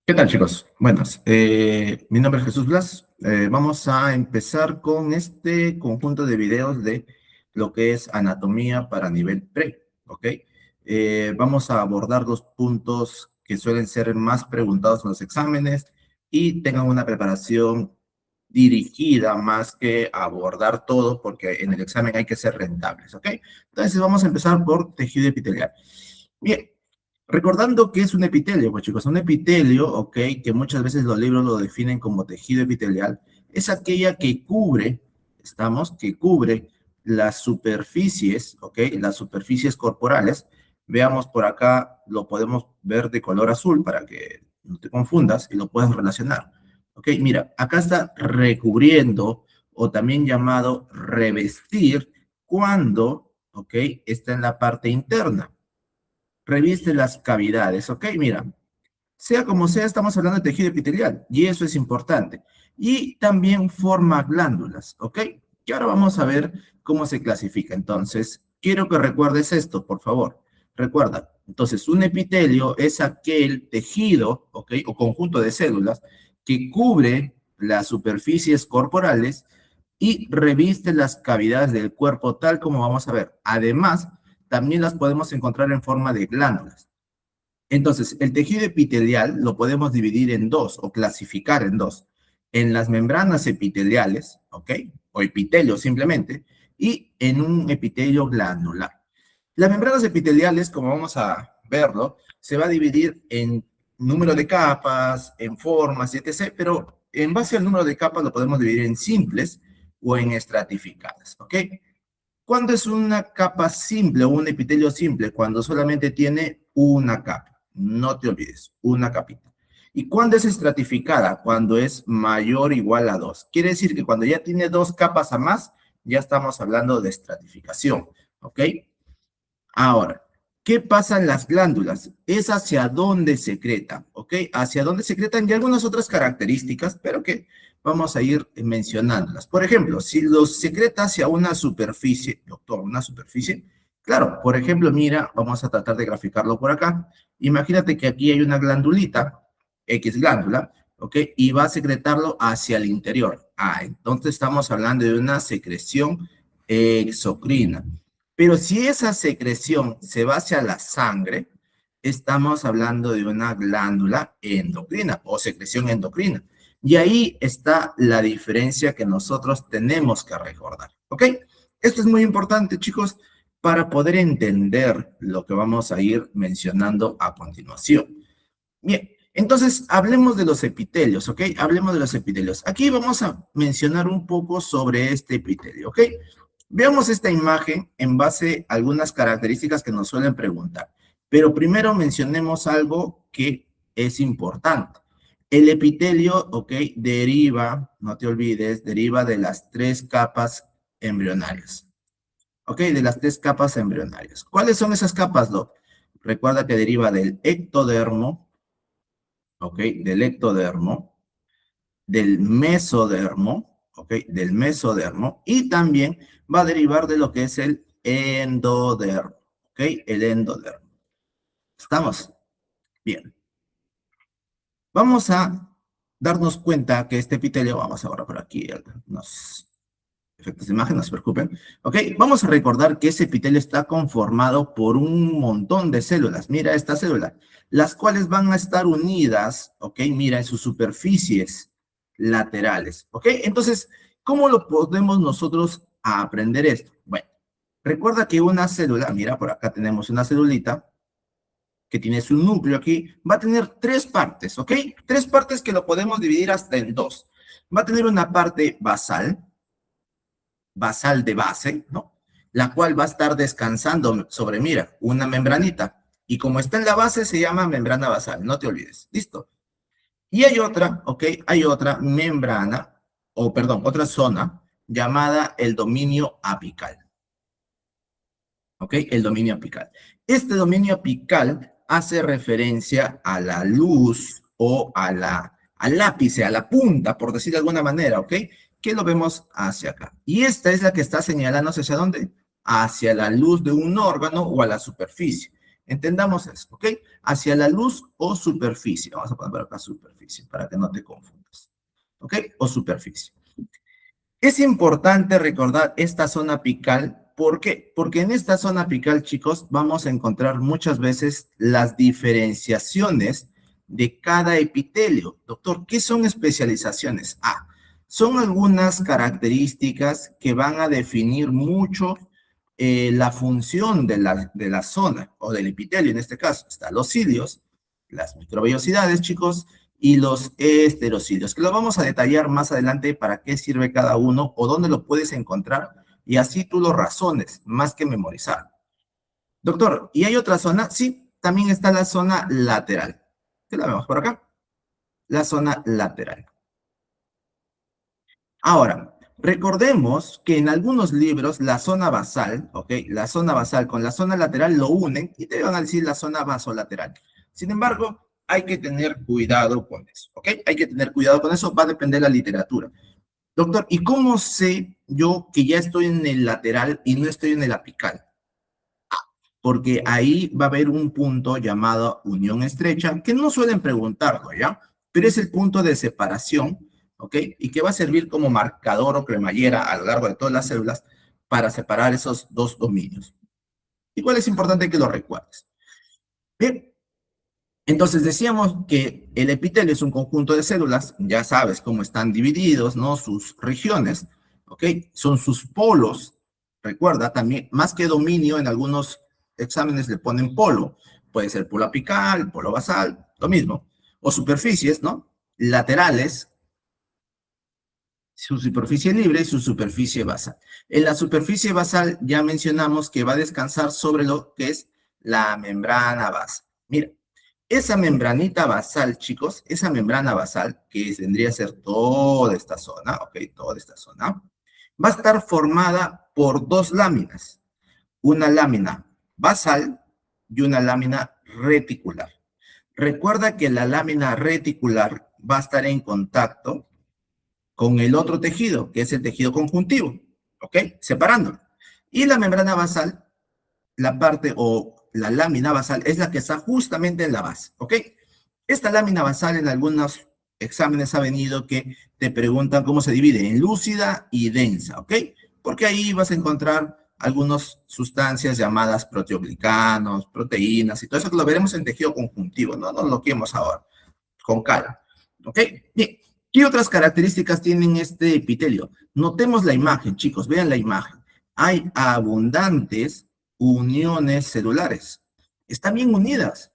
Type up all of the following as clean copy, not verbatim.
¿Qué tal, chicos? Buenas. Mi nombre es Jesús Blas. Vamos a empezar con este conjunto de videos de lo que es anatomía para nivel pre, ¿ok? Vamos a abordar los puntos que suelen ser más preguntados en los exámenes y tengan una preparación dirigida más que abordar todo, porque en el examen hay que ser rentables, ¿ok? Entonces vamos a empezar por tejido epitelial. Bien, recordando que es un epitelio, pues chicos, un epitelio, ok, que muchas veces los libros lo definen como tejido epitelial, es aquella que cubre, que cubre las superficies, ok, las superficies corporales. Veamos por acá, lo podemos ver de color azul para que no te confundas y lo puedas relacionar. Ok, mira, acá está recubriendo o también llamado revestir cuando, ok, está en la parte interna. Reviste las cavidades, ¿ok? Mira, sea como sea, estamos hablando de tejido epitelial y eso es importante. Y también forma glándulas, ¿ok? Y ahora vamos a ver cómo se clasifica. Entonces, quiero que recuerdes esto, por favor. Recuerda, entonces, un epitelio es aquel tejido, ¿ok? O conjunto de células que cubre las superficies corporales y reviste las cavidades del cuerpo, tal como vamos a ver. Además, también las podemos encontrar en forma de glándulas. Entonces, el tejido epitelial lo podemos dividir en dos o clasificar en dos. En las membranas epiteliales, ¿ok? O epitelio simplemente, y en un epitelio glandular. Las membranas epiteliales, como vamos a verlo, se va a dividir en número de capas, en formas, etc. Pero en base al número de capas lo podemos dividir en simples o en estratificadas, ¿ok? ¿Cuándo es una capa simple o un epitelio simple? Cuando solamente tiene una capa. No te olvides, una capita. ¿Y cuándo es estratificada? Cuando es mayor o igual a 2. Quiere decir que cuando ya tiene dos capas a más, ya estamos hablando de estratificación. ¿Ok? Ahora, ¿qué pasa en las glándulas? Es hacia dónde secretan, ¿ok? Hacia dónde secretan y algunas otras características, pero que vamos a ir mencionándolas. Por ejemplo, si los secreta hacia una superficie, doctor, una superficie, claro, por ejemplo, mira, vamos a tratar de graficarlo por acá. Imagínate que aquí hay una glandulita, X glándula, ¿ok? Y va a secretarlo hacia el interior. Ah, entonces estamos hablando de una secreción exocrina. Pero si esa secreción se va hacia la sangre, estamos hablando de una glándula endocrina o secreción endocrina. Y ahí está la diferencia que nosotros tenemos que recordar. ¿Ok? Esto es muy importante, chicos, para poder entender lo que vamos a ir mencionando a continuación. Bien, entonces hablemos de los epitelios, ¿ok? Hablemos de los epitelios. Aquí vamos a mencionar un poco sobre este epitelio, ¿ok? Veamos esta imagen en base a algunas características que nos suelen preguntar. Pero primero mencionemos algo que es importante. El epitelio, ¿ok? Deriva, no te olvides, deriva de las tres capas embrionarias. ¿Ok? De las tres capas embrionarias. ¿Cuáles son esas capas, Doc? Recuerda que deriva del ectodermo, ¿ok? Del ectodermo, del mesodermo, ¿ok? Del mesodermo, y también va a derivar de lo que es el endodermo, ¿ok? El endodermo. ¿Estamos? Bien. Vamos a darnos cuenta que este epitelio, vamos ahora por aquí, unos efectos de imagen, no se preocupen, ¿ok? Vamos a recordar que ese epitelio está conformado por un montón de células. Mira esta célula, las cuales van a estar unidas, ¿ok? Mira en sus superficies laterales, ¿ok? Entonces, ¿cómo lo podemos nosotros aprender esto? Bueno, recuerda que una célula, mira, por acá tenemos una celulita que tiene su núcleo aquí, va a tener tres partes, ¿ok? Tres partes que lo podemos dividir hasta en dos. Va a tener una parte basal de base, ¿no? La cual va a estar descansando sobre, mira, una membranita. Y como está en la base, se llama membrana basal, no te olvides. ¿Listo? Y hay otra, ¿ok? Hay otra membrana, o perdón, otra zona llamada el dominio apical. ¿Ok? El dominio apical. Este dominio apical hace referencia a la luz o al ápice, a la punta, por decir de alguna manera, ¿ok? Que lo vemos hacia acá. Y esta es la que está señalando hacia dónde? Hacia la luz de un órgano o a la superficie. Entendamos eso, ¿ok? Hacia la luz o superficie. Vamos a poner por acá superficie para que no te confundas, ¿ok? O superficie. Es importante recordar esta zona apical. ¿Por qué? Porque en esta zona apical, chicos, vamos a encontrar muchas veces las diferenciaciones de cada epitelio. Doctor, ¿qué son especializaciones? Son algunas características que van a definir mucho la función de la zona o del epitelio. En este caso, están los cilios, las microvellosidades, chicos, y los esterocidios, que lo vamos a detallar más adelante para qué sirve cada uno o dónde lo puedes encontrar, y así tú lo razones, más que memorizar. Doctor, ¿y hay otra zona? Sí, también está la zona lateral. ¿Qué la vemos por acá? La zona lateral. Ahora, recordemos que en algunos libros la zona basal, ¿ok? La zona basal con la zona lateral lo unen y te van a decir la zona vasolateral. Sin embargo, hay que tener cuidado con eso, ¿ok? Hay que tener cuidado con eso, va a depender de la literatura. Doctor, ¿y cómo sé yo que ya estoy en el lateral y no estoy en el apical? Porque ahí va a haber un punto llamado unión estrecha, que no suelen preguntarlo, ¿ya? Pero es el punto de separación, ¿ok? Y que va a servir como marcador o cremallera a lo largo de todas las células para separar esos dos dominios. Igual es importante que lo recuerdes. Bien, entonces decíamos que el epitelio es un conjunto de células, ya sabes cómo están divididos, ¿no? Sus regiones, ¿ok? Son sus polos. Recuerda también, más que dominio, en algunos exámenes le ponen polo. Puede ser polo apical, polo basal, lo mismo. O superficies, ¿no? Laterales, su superficie libre y su superficie basal. En la superficie basal ya mencionamos que va a descansar sobre lo que es la membrana basal. Mira, esa membranita basal, chicos, esa membrana basal, que tendría a ser toda esta zona, ok, toda esta zona, va a estar formada por dos láminas, una lámina basal y una lámina reticular. Recuerda que la lámina reticular va a estar en contacto con el otro tejido, que es el tejido conjuntivo, ¿ok? Separándolo. Y la membrana basal, la parte o la lámina basal, es la que está justamente en la base, ¿ok? Esta lámina basal en algunos exámenes ha venido que te preguntan cómo se divide en lúcida y densa, ¿ok? Porque ahí vas a encontrar algunas sustancias llamadas proteoglicanos, proteínas y todo eso que lo veremos en tejido conjuntivo, no nos lo quemos ahora, con calma, ¿ok? Bien, ¿qué otras características tienen este epitelio? Notemos la imagen, chicos, vean la imagen. Hay abundantes uniones celulares. Están bien unidas,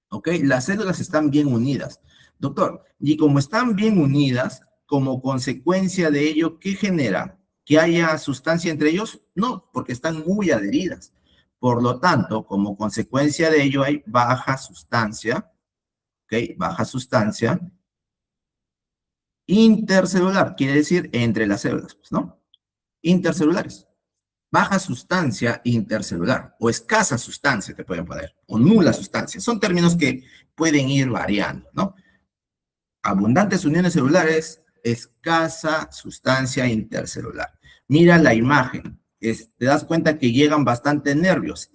¿ok? Las células están bien unidas. Doctor, y como están bien unidas, como consecuencia de ello, ¿qué genera? ¿Que haya sustancia entre ellos? No, porque están muy adheridas. Por lo tanto, como consecuencia de ello hay baja sustancia, ¿ok? Baja sustancia intercelular, quiere decir entre las células, pues, ¿no? Intercelulares. Baja sustancia intercelular o escasa sustancia te pueden poner, o nula sustancia. Son términos que pueden ir variando, ¿no? Abundantes uniones celulares, escasa sustancia intercelular. Mira la imagen, te das cuenta que llegan bastante nervios.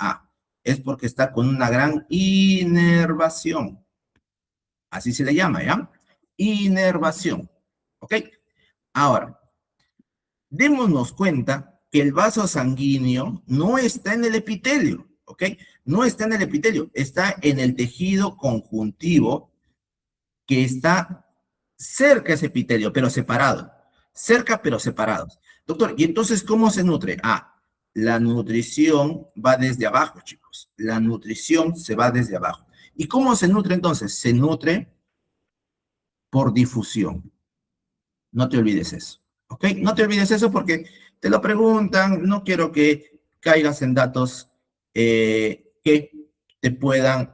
Es porque está con una gran inervación. Así se le llama, ¿ya? Inervación, ¿ok? Ahora, démonos cuenta que el vaso sanguíneo no está en el epitelio, ¿ok? No está en el epitelio, está en el tejido conjuntivo que está cerca de ese epitelio, pero separado. Cerca, pero separados. Doctor, ¿y entonces cómo se nutre? La nutrición va desde abajo, chicos. La nutrición se va desde abajo. ¿Y cómo se nutre entonces? Se nutre por difusión. No te olvides eso, ¿ok? No te olvides eso porque te lo preguntan, no quiero que caigas en datos que te puedan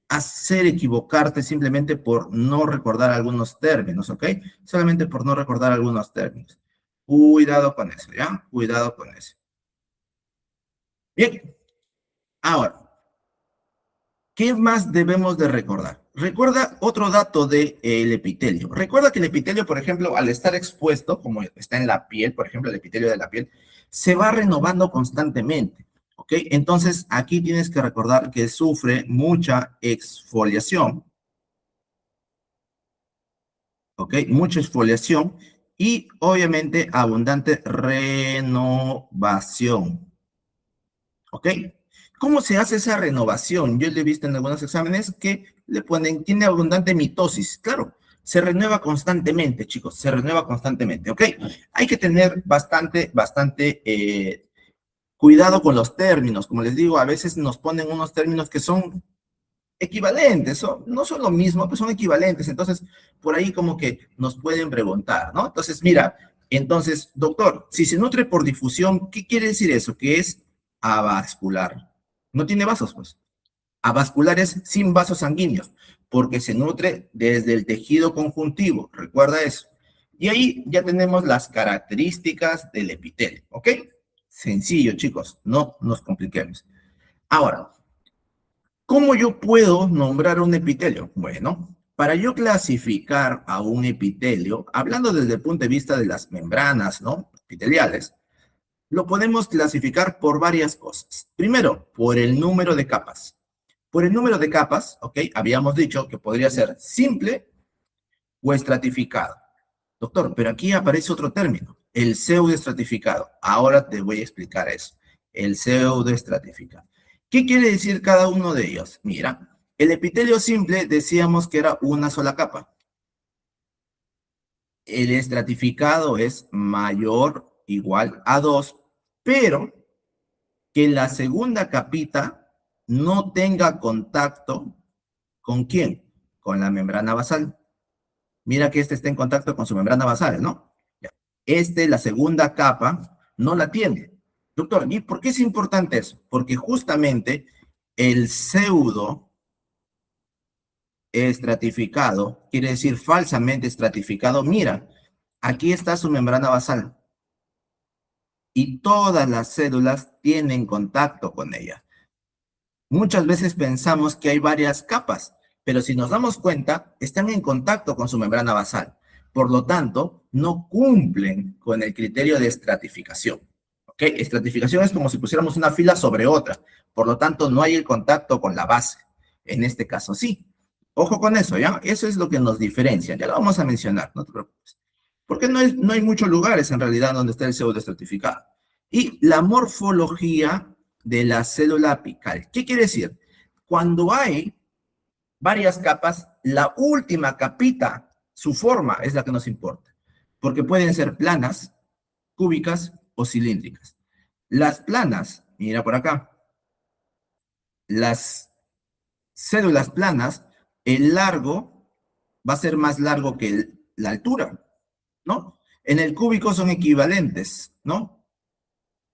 hacer equivocarte simplemente por no recordar algunos términos, ¿ok? Solamente por no recordar algunos términos. Cuidado con eso, ¿ya? Cuidado con eso. Bien, ahora, ¿qué más debemos de recordar? Recuerda otro dato del epitelio. Recuerda que el epitelio, por ejemplo, al estar expuesto, como está en la piel, por ejemplo, el epitelio de la piel, se va renovando constantemente. ¿ok? Entonces, aquí tienes que recordar que sufre mucha exfoliación, ¿ok? Mucha exfoliación y, obviamente, abundante renovación, ¿ok? ¿Cómo se hace esa renovación? Yo le he visto en algunos exámenes que le ponen, tiene abundante mitosis. Claro, se renueva constantemente, chicos, se renueva constantemente, ¿ok? Hay que tener bastante cuidado con los términos. Como les digo, a veces nos ponen unos términos que son equivalentes, no son lo mismo, pero son equivalentes. Entonces, por ahí como que nos pueden preguntar, ¿no? Entonces, mira, entonces, doctor, si se nutre por difusión, ¿qué quiere decir eso? Que es avascular. No tiene vasos, pues. Avascular es sin vasos sanguíneos, porque se nutre desde el tejido conjuntivo. Recuerda eso. Y ahí ya tenemos las características del epitelio, ¿ok? Sencillo, chicos, no nos compliquemos. Ahora, ¿cómo yo puedo nombrar un epitelio? Bueno, para yo clasificar a un epitelio, hablando desde el punto de vista de las membranas, ¿no? Epiteliales, lo podemos clasificar por varias cosas. Primero, por el número de capas. Por el número de capas, ¿ok? Habíamos dicho que podría ser simple o estratificado. Doctor, pero aquí aparece otro término, el pseudoestratificado. Ahora te voy a explicar eso. El pseudoestratificado. ¿Qué quiere decir cada uno de ellos? Mira, el epitelio simple decíamos que era una sola capa. El estratificado es mayor, igual a 2, pero que la segunda capita no tenga contacto ¿con quién? Con la membrana basal. Mira que este está en contacto con su membrana basal, ¿no? Ya. La segunda capa, no la tiene. Doctor, ¿y por qué es importante eso? Porque justamente el pseudo estratificado, quiere decir falsamente estratificado, mira, aquí está su membrana basal y todas las células tienen contacto con ella. Muchas veces pensamos que hay varias capas, pero si nos damos cuenta, están en contacto con su membrana basal. Por lo tanto, no cumplen con el criterio de estratificación. ¿Ok? Estratificación es como si pusiéramos una fila sobre otra. Por lo tanto, no hay el contacto con la base. En este caso, sí. Ojo con eso, ¿ya? Eso es lo que nos diferencia. Ya lo vamos a mencionar, no te preocupes. Porque no hay muchos lugares en realidad donde está el pseudoestratificado. Y la morfología de la célula apical. ¿Qué quiere decir? Cuando hay varias capas, la última capita, su forma es la que nos importa, porque pueden ser planas, cúbicas o cilíndricas. Las planas, mira por acá, las células planas, el largo va a ser más largo que la altura, ¿no? En el cúbico son equivalentes, ¿no?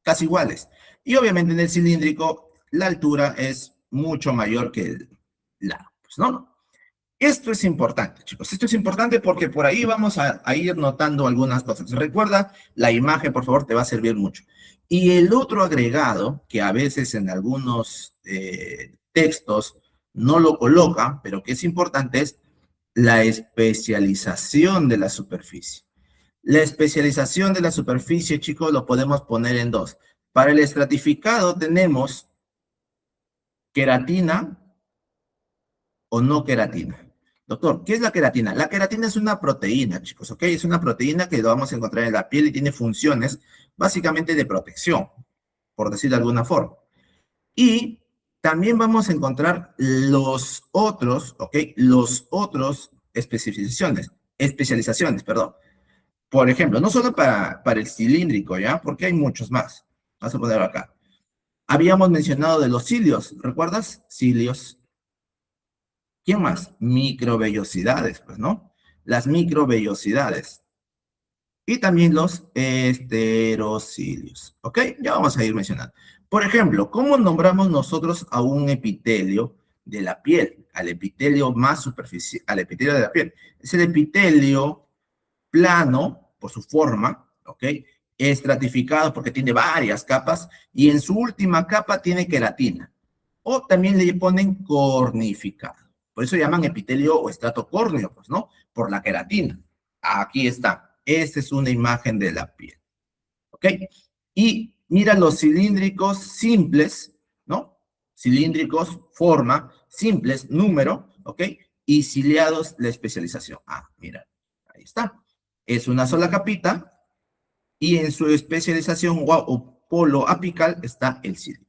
Casi iguales. Y obviamente en el cilíndrico la altura es mucho mayor que el largo, pues, ¿no? Esto es importante, chicos. Esto es importante porque por ahí vamos a ir notando algunas cosas. Recuerda, la imagen, por favor, te va a servir mucho. Y el otro agregado, que a veces en algunos textos no lo colocan, pero que es importante, es la especialización de la superficie. La especialización de la superficie, chicos, lo podemos poner en dos. Para el estratificado tenemos queratina o no queratina. Doctor, ¿qué es la queratina? La queratina es una proteína, chicos, ¿ok? Es una proteína que lo vamos a encontrar en la piel y tiene funciones básicamente de protección, por decir de alguna forma. Y también vamos a encontrar los otros, ¿ok? Los otros especializaciones, perdón. Por ejemplo, no solo para el cilíndrico, ¿ya? Porque hay muchos más. Vamos a ponerlo acá. Habíamos mencionado de los cilios, ¿recuerdas? Cilios. ¿Quién más? Microvellosidades, pues, ¿no? Las microvellosidades. Y también los esterocilios, ¿ok? Ya vamos a ir mencionando. Por ejemplo, ¿cómo nombramos nosotros a un epitelio de la piel? Al epitelio más superficial, al epitelio de la piel. Es el epitelio plano, por su forma, ¿ok? Estratificado porque tiene varias capas y en su última capa tiene queratina. O también le ponen cornificado. Por eso llaman epitelio o estrato córneo, pues, ¿no? Por la queratina. Aquí está. Esta es una imagen de la piel. ¿Ok? Y Mira los cilíndricos simples, ¿no? Cilíndricos, forma, simples, número, ¿ok? Y ciliados, la especialización. Ah, mira, ahí está. Es una sola capita y en su especialización o polo apical está el cilio.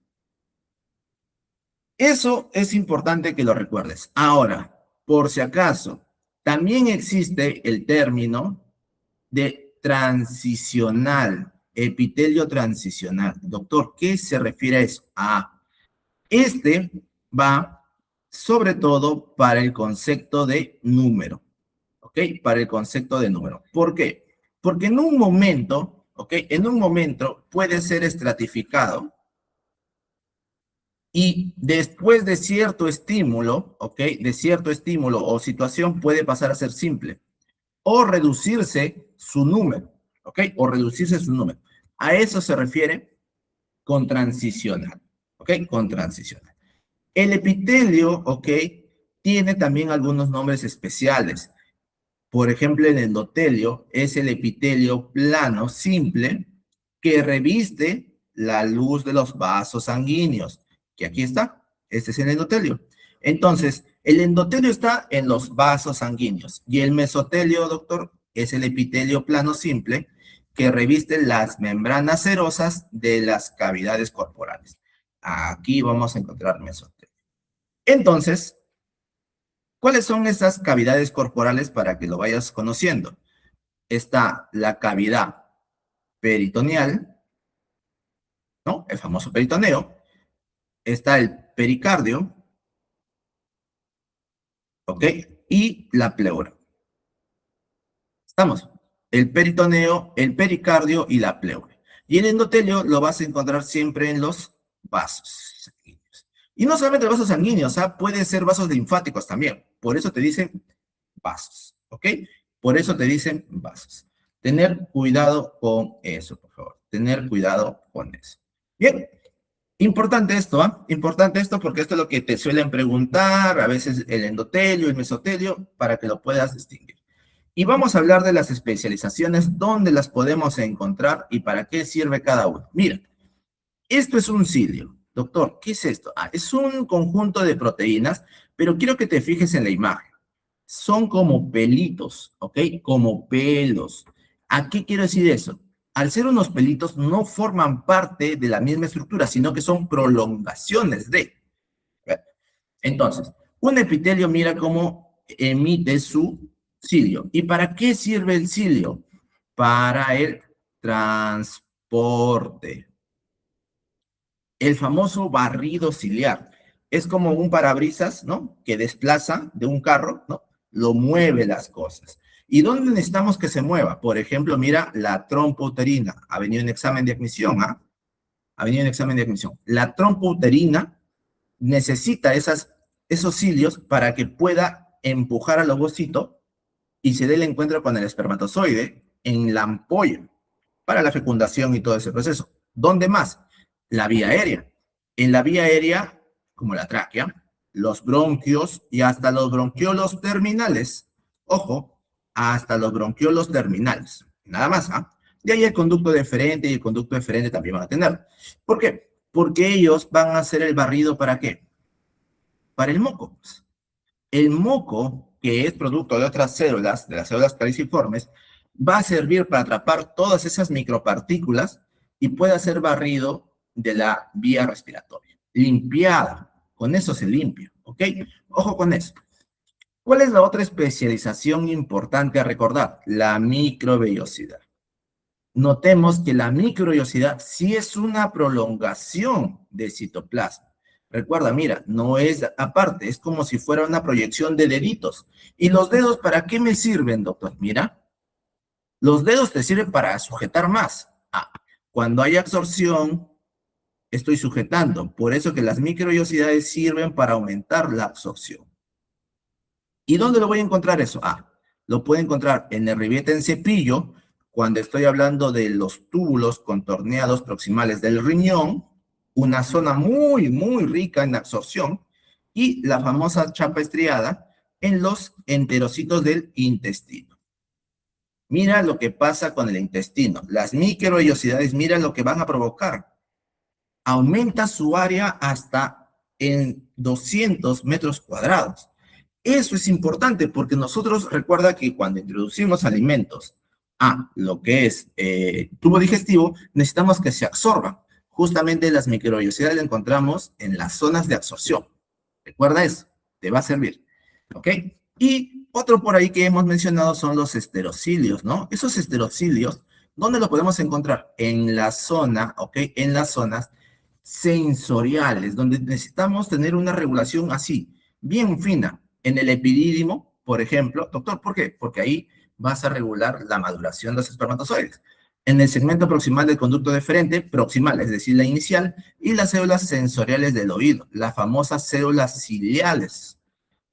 Eso es importante que lo recuerdes. Ahora, por si acaso, también existe el término de transicional, epitelio transicional. Doctor, ¿qué se refiere a eso? Este va sobre todo para el concepto de número, ¿ok? Para el concepto de número. ¿Por qué? Porque en un momento, ¿ok? En un momento puede ser estratificado y después de cierto estímulo, ¿ok? De cierto estímulo o situación puede pasar a ser simple o reducirse su número, ¿ok? O reducirse su número. A eso se refiere con transicional, ¿ok? Con transicional. El epitelio, ¿ok? Tiene también algunos nombres especiales. Por ejemplo, el endotelio es el epitelio plano, simple, que reviste la luz de los vasos sanguíneos, que aquí está. Este es el endotelio. Entonces, el endotelio está en los vasos sanguíneos y el mesotelio, doctor, es el epitelio plano simple que reviste las membranas serosas de las cavidades corporales. Aquí vamos a encontrar mesotelio. Entonces, ¿cuáles son esas cavidades corporales para que lo vayas conociendo? Está la cavidad peritoneal, ¿no? El famoso peritoneo. Está el pericardio, ¿ok? Y la pleura. ¿Estamos? El peritoneo, el pericardio y la pleura. Y el endotelio lo vas a encontrar siempre en los vasos sanguíneos. Y no solamente los vasos sanguíneos, ¿ah? Pueden ser vasos linfáticos también. Por eso te dicen vasos, ¿ok? Por eso te dicen vasos. Tener cuidado con eso, por favor. Tener cuidado con eso. Bien, importante esto, ¿ah? Importante esto porque esto es lo que te suelen preguntar, a veces el endotelio, el mesotelio, para que lo puedas distinguir. Y vamos a hablar de las especializaciones, dónde las podemos encontrar y para qué sirve cada uno. Mira, esto es un cilio. Doctor, ¿qué es esto? Es un conjunto de proteínas, pero quiero que te fijes en la imagen. Son como pelitos, ¿ok? Como pelos. ¿A qué quiero decir eso? Al ser unos pelitos, no forman parte de la misma estructura, sino que son prolongaciones de. Entonces, un epitelio mira cómo emite su cilio. ¿Y para qué sirve el cilio? Para el transporte. El famoso barrido ciliar. Es como un parabrisas, ¿no? Que desplaza de un carro, ¿no? Lo mueve las cosas. ¿Y dónde necesitamos que se mueva? Por ejemplo, mira la trompa uterina. Ha venido en examen de admisión, ¿ah? Ha venido en examen de admisión. La trompa uterina necesita esos cilios para que pueda empujar al ovocito y se dé el encuentro con el espermatozoide en la ampolla para la fecundación y todo ese proceso. ¿Dónde más? La vía aérea. En la vía aérea, como la tráquea, los bronquios y hasta los bronquiolos terminales. Ojo, hasta los bronquiolos terminales. Nada más, ¿ah? Y ahí el conducto deferente y el conducto deferente también van a tener. ¿Por qué? Porque ellos van a hacer el barrido ¿para qué? Para el moco. El moco, que es producto de otras células, de las células caliciformes, va a servir para atrapar todas esas micropartículas y puede ser barrido de la vía respiratoria. Limpiada. Con eso se limpia, ¿ok? Ojo con eso. ¿Cuál es la otra especialización importante a recordar? La microvellosidad. Notemos que la microvellosidad sí es una prolongación del citoplasma. Recuerda, mira, no es aparte, es como si fuera una proyección de deditos. ¿Y los dedos para qué me sirven, doctor? Mira, los dedos te sirven para sujetar más. Cuando hay absorción, estoy sujetando. Por eso que las microvellosidades sirven para aumentar la absorción. ¿Y dónde lo voy a encontrar eso? Lo puedo encontrar en el ribiete en cepillo, cuando estoy hablando de los túbulos contorneados proximales del riñón, una zona muy, muy rica en absorción, y la famosa chapa estriada en los enterocitos del intestino. Mira lo que pasa con el intestino. Las microvellosidades, mira lo que van a provocar. aumenta su área hasta en 200 metros cuadrados. Eso es importante porque nosotros recuerda que cuando introducimos alimentos a lo que es tubo digestivo, necesitamos que se absorban. Justamente las microvellosidades las encontramos en las zonas de absorción. Recuerda eso, te va a servir. ¿Ok? Y otro por ahí que hemos mencionado son los esterocilios, ¿no? Esos esterocilios, ¿dónde los podemos encontrar? En la zona, ¿ok? En las zonas sensoriales, donde necesitamos tener una regulación así, bien fina. En el epidídimo, por ejemplo, doctor, ¿por qué? Porque ahí vas a regular la maduración de los espermatozoides. En el segmento proximal del conducto deferente, proximal, es decir, la inicial, y las células sensoriales del oído, las famosas células ciliales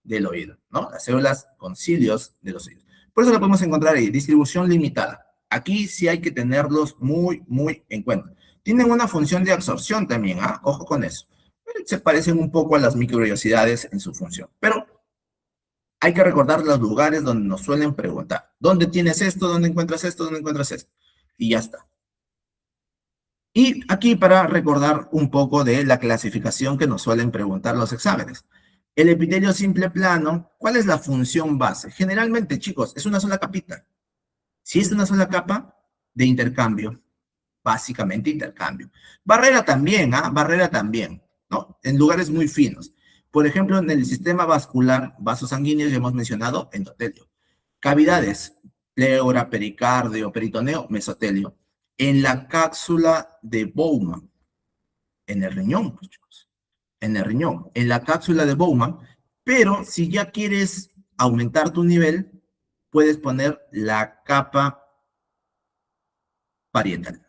del oído, ¿no? Las células con cilios de los oídos. Por eso lo podemos encontrar ahí, distribución limitada. Aquí sí hay que tenerlos muy, muy en cuenta. Tienen una función de absorción también, ¿ah? Ojo con eso. Se parecen un poco a las microvellosidades en su función, pero hay que recordar los lugares donde nos suelen preguntar. ¿Dónde tienes esto? ¿Dónde encuentras esto? ¿Dónde encuentras esto? Y ya está. Y aquí para recordar un poco de la clasificación que nos suelen preguntar los exámenes. El epitelio simple plano, ¿cuál es la función base? Generalmente, chicos, es una sola capita. Si es una sola capa de intercambio, básicamente intercambio. Barrera también, ¿ah? Barrera también, ¿no? En lugares muy finos. Por ejemplo, en el sistema vascular, vasos sanguíneos, ya hemos mencionado endotelio. Cavidades, pleura, pericardio, peritoneo, mesotelio. En la cápsula de Bowman, en el riñón, pues, chicos, en el riñón, en la cápsula de Bowman, pero si ya quieres aumentar tu nivel, puedes poner la capa parietal.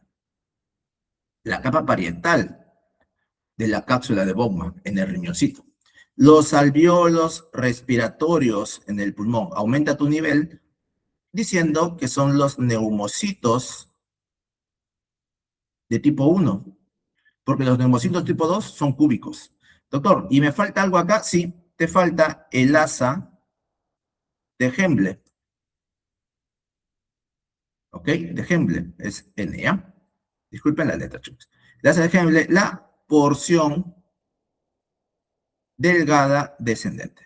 La capa parietal de la cápsula de Bowman en el riñoncito. Los alvéolos respiratorios en el pulmón, aumenta tu nivel diciendo que son los neumocitos de tipo 1, porque los neumocitos tipo 2 son cúbicos. Doctor, ¿y me falta algo acá? Sí, te falta el asa de Hemble. ¿Ok? De Hemble, es N, ¿ya? Disculpen la letra, chicos. El asa de Hemble, la porción delgada descendente.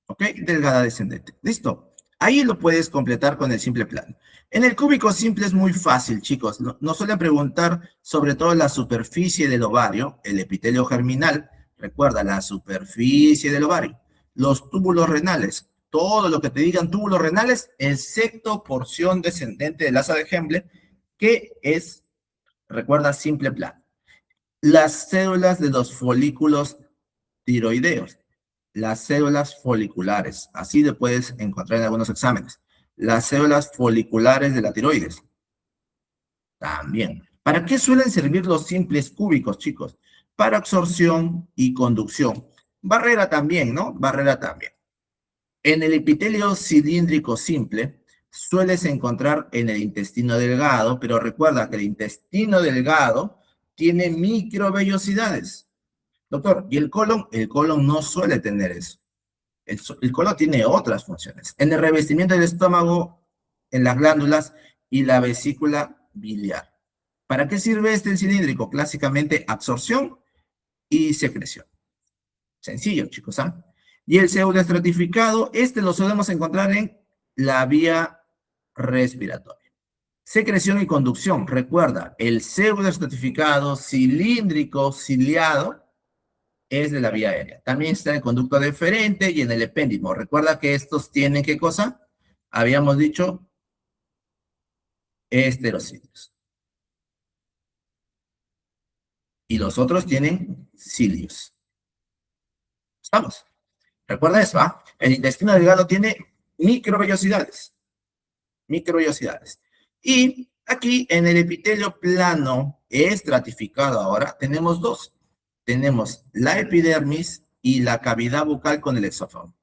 ¿Ok? Delgada descendente. ¿Listo? Ahí lo puedes completar con el simple plano. En el cúbico simple es muy fácil, chicos. Nos suelen preguntar sobre todo la superficie del ovario, el epitelio germinal. Recuerda, la superficie del ovario. Los túbulos renales. Todo lo que te digan túbulos renales, excepto porción descendente del asa de Hemble, que es, recuerda, simple plano. Las células de los folículos tiroideos, las células foliculares, así lo puedes encontrar en algunos exámenes. Las células foliculares de la tiroides, también. ¿Para qué suelen servir los simples cúbicos, chicos? Para absorción y conducción. Barrera también, ¿no? Barrera también. En el epitelio cilíndrico simple, sueles encontrar en el intestino delgado, pero recuerda que el intestino delgado tiene microvellosidades. Doctor, ¿y el colon? El colon no suele tener eso. El colon tiene otras funciones. En el revestimiento del estómago, en las glándulas y la vesícula biliar. ¿Para qué sirve este cilíndrico? Clásicamente, absorción y secreción. Sencillo, chicos, ¿ah? Y el pseudoestratificado, este lo solemos encontrar en la vía respiratoria. Secreción y conducción. Recuerda, el pseudoestratificado cilíndrico ciliado es de la vía aérea. También está en el conducto deferente y en el epéndimo. Recuerda que estos tienen, ¿qué cosa? Habíamos dicho esterocidios. Y los otros tienen cilios. ¿Estamos? Recuerda eso, ¿ah? El intestino delgado tiene microvellosidades. Microvellosidades. Y aquí en el epitelio plano estratificado ahora tenemos dos. Tenemos la epidermis y la cavidad bucal con el esófago.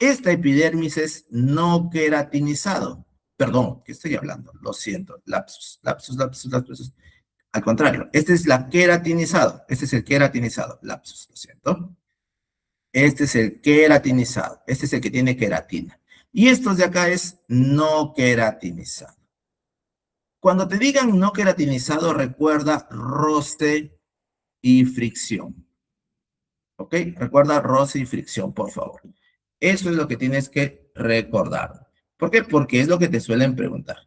Esta epidermis es no queratinizado. Perdón, ¿qué estoy hablando? Lo siento. Lapsus, lapsus, lapsus, lapsus. Al contrario, este es la queratinizado. Este es el queratinizado. Lapsus, lo siento. Este es el queratinizado. Este es el que tiene queratina. Y estos de acá es no queratinizado. Cuando te digan no queratinizado, recuerda roce y fricción. ¿Ok? Recuerda roce y fricción, por favor. Eso es lo que tienes que recordar. ¿Por qué? Porque es lo que te suelen preguntar.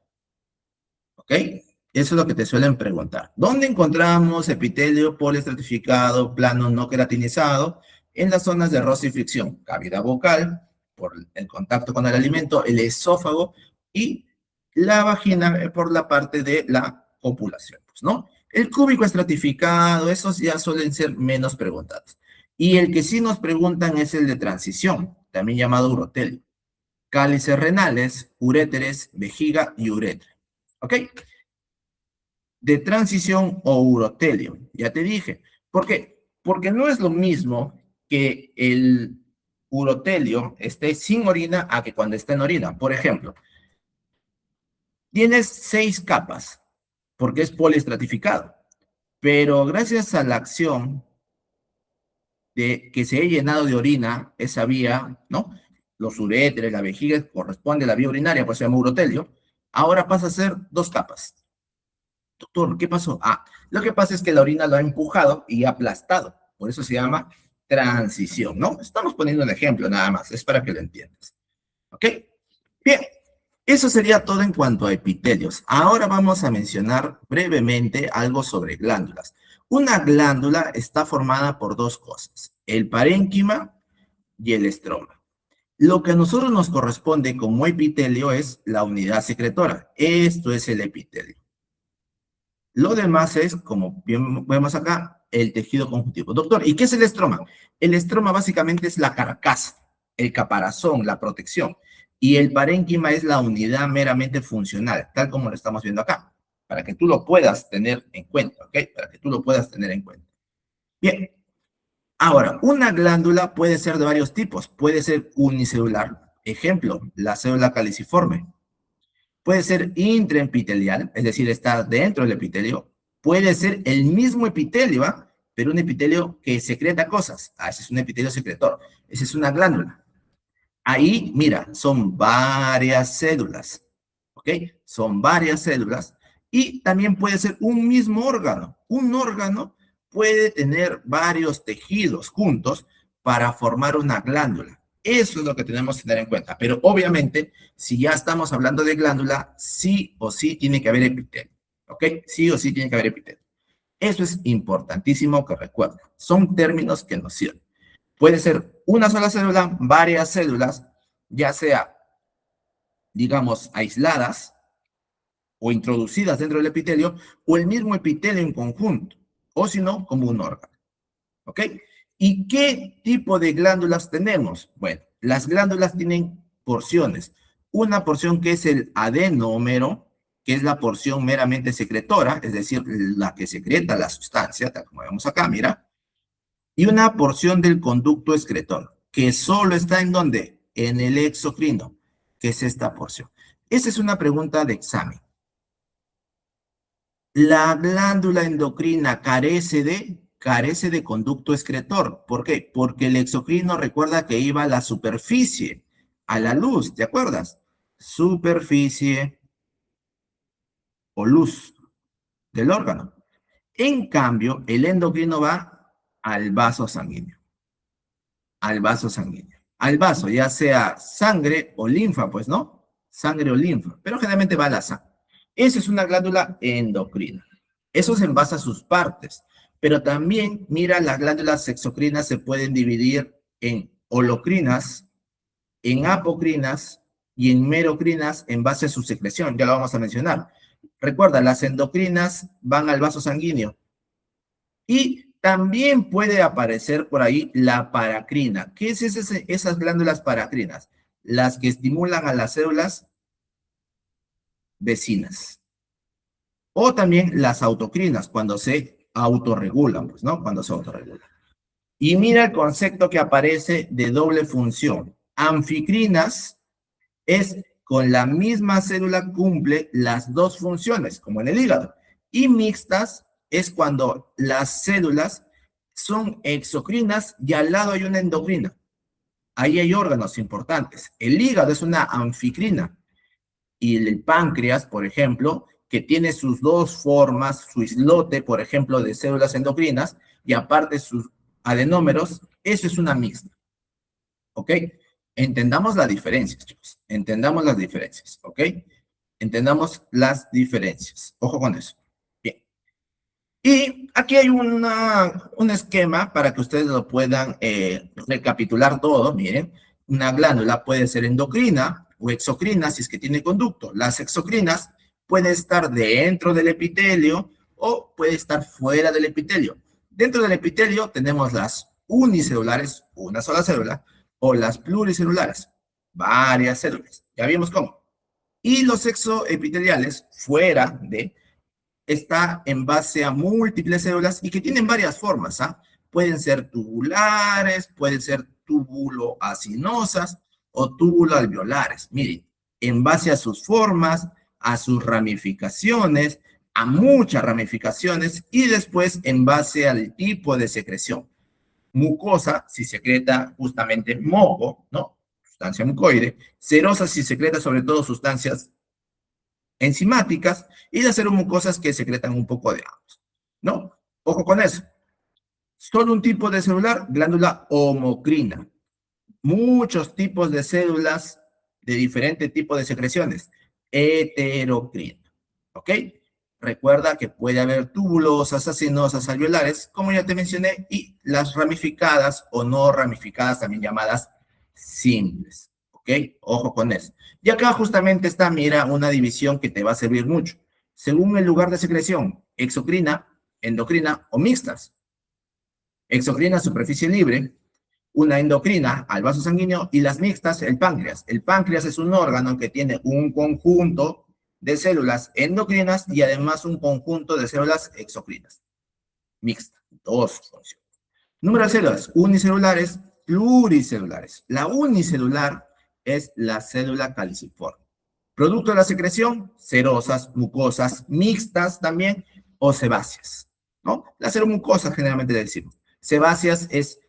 ¿Ok? Eso es lo que te suelen preguntar. ¿Dónde encontramos epitelio poliestratificado, plano no queratinizado? En las zonas de roce y fricción, cavidad vocal, por el contacto con el alimento, el esófago y la vagina por la parte de la copulación, pues, ¿no? El cúbico estratificado, esos ya suelen ser menos preguntados. Y el que sí nos preguntan es el de transición, también llamado urotelio. Cálices renales, uréteres, vejiga y uretra. ¿Ok? De transición o urotelio, ya te dije. ¿Por qué? Porque no es lo mismo que el urotelio esté sin orina a que cuando está en orina. Por ejemplo, tienes 6 capas, porque es poliestratificado, pero gracias a la acción de que se haya llenado de orina esa vía, ¿no? Los uréteres, la vejiga, corresponde a la vía urinaria, pues se llama urotelio. Ahora pasa a ser 2 capas. Doctor, ¿qué pasó? Ah, lo que pasa es que la orina lo ha empujado y ha aplastado. Por eso se llama transición, ¿no? Estamos poniendo un ejemplo nada más, es para que lo entiendas. ¿Ok? Bien, eso sería todo en cuanto a epitelios. Ahora vamos a mencionar brevemente algo sobre glándulas. Una glándula está formada por 2 cosas, el parénquima y el estroma. Lo que a nosotros nos corresponde como epitelio es la unidad secretora. Esto es el epitelio. Lo demás es, como bien vemos acá, el tejido conjuntivo. Doctor, ¿y qué es el estroma? El estroma básicamente es la carcasa, el caparazón, la protección. Y el parénquima es la unidad meramente funcional, tal como lo estamos viendo acá, para que tú lo puedas tener en cuenta, ¿ok? Para que tú lo puedas tener en cuenta. Bien, ahora, una glándula puede ser de varios tipos. Puede ser unicelular, ejemplo, la célula caliciforme. Puede ser intraepitelial, es decir, está dentro del epitelio. Puede ser el mismo epitelio, ¿ah? Pero un epitelio que secreta cosas. Ah, ese es un epitelio secretor. Esa es una glándula. Ahí, mira, son varias células. ¿Ok? Son varias células. Y también puede ser un mismo órgano. Un órgano puede tener varios tejidos juntos para formar una glándula. Eso es lo que tenemos que tener en cuenta. Pero obviamente, si ya estamos hablando de glándula, sí o sí tiene que haber epitelio. ¿Ok? Sí o sí tiene que haber epitelio. Eso es importantísimo que recuerden. Son términos que nos sirven. Puede ser una sola célula, varias células, ya sea, digamos, aisladas o introducidas dentro del epitelio, o el mismo epitelio en conjunto, o si no, como un órgano. ¿Ok? ¿Y qué tipo de glándulas tenemos? Bueno, las glándulas tienen porciones. Una porción que es el adenómero, que es la porción meramente secretora, es decir, la que secreta la sustancia, tal como vemos acá, mira, y una porción del conducto excretor, que solo está en ¿dónde? En el exocrino, que es esta porción. Esa es una pregunta de examen. La glándula endocrina carece de conducto excretor. ¿Por qué? Porque el exocrino recuerda que iba a la superficie, a la luz, ¿te acuerdas? Superficie o luz del órgano. En cambio, el endocrino va al vaso sanguíneo. Al vaso sanguíneo. Al vaso, ya sea sangre o linfa, pues, ¿no? Sangre o linfa, pero generalmente va a la sangre. Esa es una glándula endocrina. Eso se envasa a sus partes, pero también, mira, las glándulas exocrinas se pueden dividir en holocrinas, en apocrinas y en merocrinas en base a su secreción, ya lo vamos a mencionar. Recuerda, las endocrinas van al vaso sanguíneo y también puede aparecer por ahí la paracrina. ¿Qué es esas glándulas paracrinas? Las que estimulan a las células vecinas. O también las autocrinas, cuando se autorregulan, pues, ¿no? Cuando se autorregulan. Y mira el concepto que aparece de doble función. Anficrinas es con la misma célula cumple las dos funciones, como en el hígado. Y mixtas es cuando las células son exocrinas y al lado hay una endocrina. Ahí hay órganos importantes. El hígado es una anficrina y el páncreas, por ejemplo, que tiene sus dos formas, su islote, por ejemplo, de células endocrinas, y aparte sus adenómeros, eso es una mixta. ¿Ok? Entendamos las diferencias, chicos. Entendamos las diferencias, ¿ok? Entendamos las diferencias. Ojo con eso. Bien. Y aquí hay un esquema para que ustedes lo puedan recapitular todo. Miren, una glándula puede ser endocrina o exocrina si es que tiene conducto. Las exocrinas pueden estar dentro del epitelio o puede estar fuera del epitelio. Dentro del epitelio tenemos las unicelulares, una sola célula, o las pluricelulares, varias células. Ya vimos cómo. Y los exoepiteliales, fuera de, está en base a múltiples células y que tienen varias formas. Pueden ser tubulares, pueden ser tubuloacinosas o tubuloalveolares. Miren, en base a sus formas, a sus ramificaciones, a muchas ramificaciones y después en base al tipo de secreción. Mucosa, si secreta justamente moco, ¿no? Sustancia mucoide. Serosa, si secreta sobre todo sustancias enzimáticas. Y las seromucosas que secretan un poco de ambos, ¿no? Ojo con eso. Solo un tipo de celular, glándula homocrina. Muchos tipos de células de diferente tipo de secreciones. Heterocrina, ¿ok? Recuerda que puede haber tubulosas, acinosas, alveolares, como ya te mencioné, y las ramificadas o no ramificadas, también llamadas simples, ¿ok? Ojo con eso. Y acá justamente está, mira, una división que te va a servir mucho. Según el lugar de secreción, exocrina, endocrina o mixtas. Exocrina, superficie libre, una endocrina al vaso sanguíneo y las mixtas, el páncreas. El páncreas es un órgano que tiene un conjunto de células endocrinas y además un conjunto de células exocrinas. Mixta, dos funciones. Número de células, unicelulares, pluricelulares. La unicelular es la célula caliciforme. Producto de la secreción, serosas, mucosas, mixtas también, o sebáceas, ¿no? Las seromucosas generalmente decimos. Sebáceas es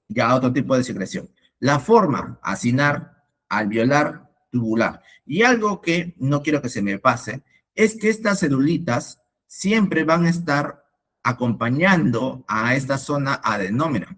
ya otro tipo de secreción. La forma, acinar, alveolar, tubular. Y algo que no quiero que se me pase, es que estas celulitas siempre van a estar acompañando a esta zona adenómera.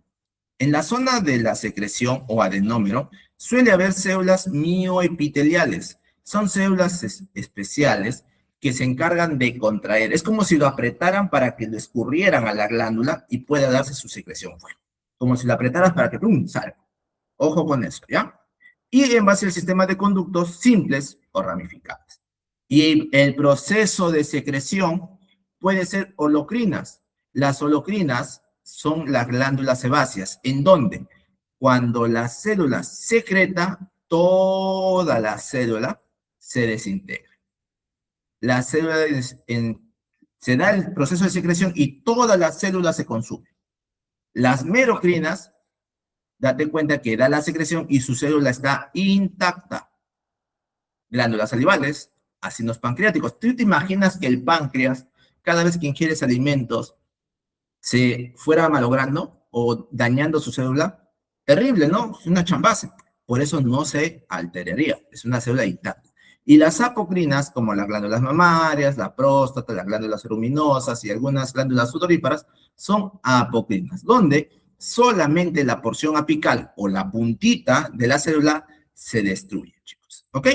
En la zona de la secreción o adenómero suele haber células mioepiteliales. Son células especiales que se encargan de contraer. Es como si lo apretaran para que lo escurrieran a la glándula y pueda darse su secreción fuera. Como si lo apretaras para que ¡pum! Salga. Ojo con eso, ¿ya? Y en base al sistema de conductos simples o ramificados. Y el proceso de secreción puede ser holocrinas. Las holocrinas son las glándulas sebáceas, en donde cuando la célula secreta, toda la célula se desintegra. La célula se da el proceso de secreción y toda la célula se consume. Las merocrinas, date cuenta que da la secreción y su célula está intacta. Glándulas salivales, ácidos pancreáticos. ¿Tú te imaginas que el páncreas, cada vez que ingieres alimentos, se fuera malogrando o dañando su célula? Terrible, ¿no? Es una chambaza. Por eso no se alteraría. Es una célula intacta. Y las apocrinas, como las glándulas mamarias, la próstata, las glándulas seruminosas y algunas glándulas sudoríparas, son apocrinas, donde solamente la porción apical o la puntita de la célula se destruye, chicos. ¿Ok?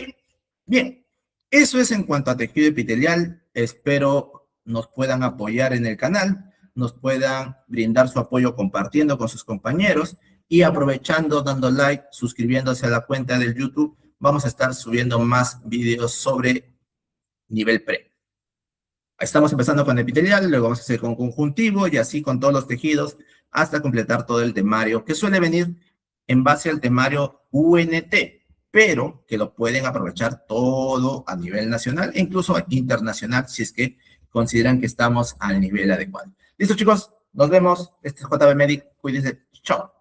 Bien, eso es en cuanto a tejido epitelial. Espero nos puedan apoyar en el canal, nos puedan brindar su apoyo compartiendo con sus compañeros y aprovechando, dando like, suscribiéndose a la cuenta del YouTube. Vamos a estar subiendo más videos sobre nivel pre. Estamos empezando con epitelial, luego vamos a hacer con conjuntivo y así con todos los tejidos hasta completar todo el temario, que suele venir en base al temario UNT, pero que lo pueden aprovechar todo a nivel nacional e incluso internacional si es que consideran que estamos al nivel adecuado. Listo, chicos, nos vemos. Este es JB Medic. Cuídense. Chao.